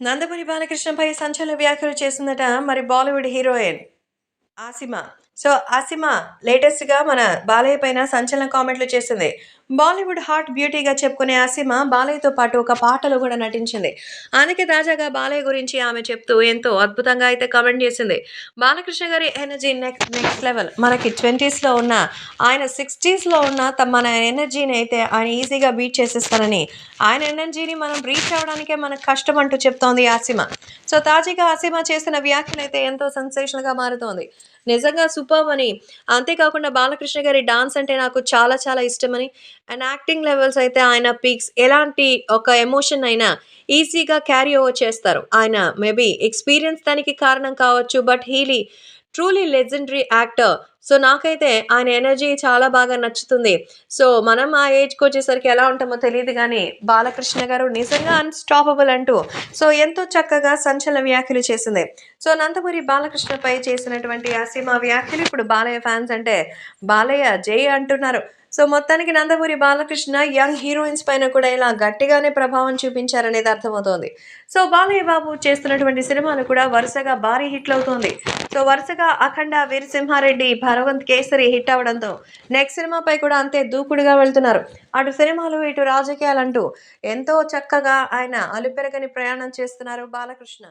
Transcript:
నందమూరి బాలకృష్ణపై సంచలన వ్యాఖ్యలు చేసిందట మరి బాలీవుడ్ హీరోయిన్ ఆసిమా. సో, ఆసిమా లేటెస్ట్‌గా మన బాలయ్య పైన సంచలన కామెంట్లు చేసింది. బాలీవుడ్ హాట్ బ్యూటీగా చెప్పుకునే ఆసిమా బాలయ్యతో పాటు ఒక పాటలో కూడా నటించింది. అందుకే తాజాగా బాలయ్య గురించి ఆమె చెప్తూ ఎంతో అద్భుతంగా అయితే కామెంట్ చేసింది. బాలకృష్ణ గారి ఎనర్జీ నెక్స్ట్ నెక్స్ట్ లెవెల్. మనకి 20స్‌లో ఉన్న ఆయన 60స్‌లో ఉన్న మన ఎనర్జీని అయితే ఆయన ఈజీగా బీట్ చేసేస్తారని, ఆయన ఎనర్జీని మనం రీచ్ అవ్వడానికే మనకు కష్టం అంటూ చెప్తోంది ఆసిమా. సో, తాజాగా ఆసిమా చేసిన వ్యాఖ్యలైతే ఎంతో సెన్సేషనల్‌గా మారుతోంది. నిజంగా సూపర్బ్ అని. అంతేకాకుండా బాలకృష్ణ గారి డాన్స్ అంటే నాకు చాలా చాలా ఇష్టమని, అండ్ యాక్టింగ్ లెవెల్స్ అయితే ఆయన పీక్స్. ఎలాంటి ఒక ఎమోషన్ అయినా ఈజీగా క్యారీ ఓవర్ చేస్తారు. ఆయన మేబీ ఎక్స్‌పీరియన్స్ దానికి కారణం కావచ్చు. But truly legendary actor. So, నాకైతే ఆయన ఎనర్జీ చాలా బాగా నచ్చుతుంది. సో, మనం ఆ ఏజ్‌కొచ్చేసరికి ఎలా ఉంటామో తెలీదు గానీ, బాలకృష్ణ గారు నిజంగా అన్‌స్టాపబుల్ అంటూ సో, ఎంతో చక్కగా సంచలన వ్యాఖ్యలు చేసింది. సో, నందమూరి బాలకృష్ణపై చేసినటువంటి ఆ సినిమా వ్యాఖ్యలు ఇప్పుడు బాలయ్య ఫ్యాన్స్ అంటే బాలయ్య జై అంటున్నారు. సో, మొత్తానికి నందమూరి బాలకృష్ణ యంగ్ హీరోయిన్స్ పైన కూడా ఇలా గట్టిగానే ప్రభావం చూపించారనేది అర్థమవుతోంది. సో, బాలయ్య బాబు చేస్తున్నటువంటి సినిమాలు కూడా వరుసగా భారీ హిట్లవుతోంది. సో, వరుసగా 'అఖండ', 'వీరసింహారెడ్డి', 'భగవంత్ కేసరి' హిట్ అవ్వడంతో నెక్స్ట్ సినిమాపై కూడా అంతే దూకుడుగా వెళ్తున్నారు. అటు సినిమాలు, ఇటు రాజకీయాలంటూ ఎంతో చక్కగా ఆయన అలుపెరగని ప్రయాణం చేస్తున్నారు బాలకృష్ణ.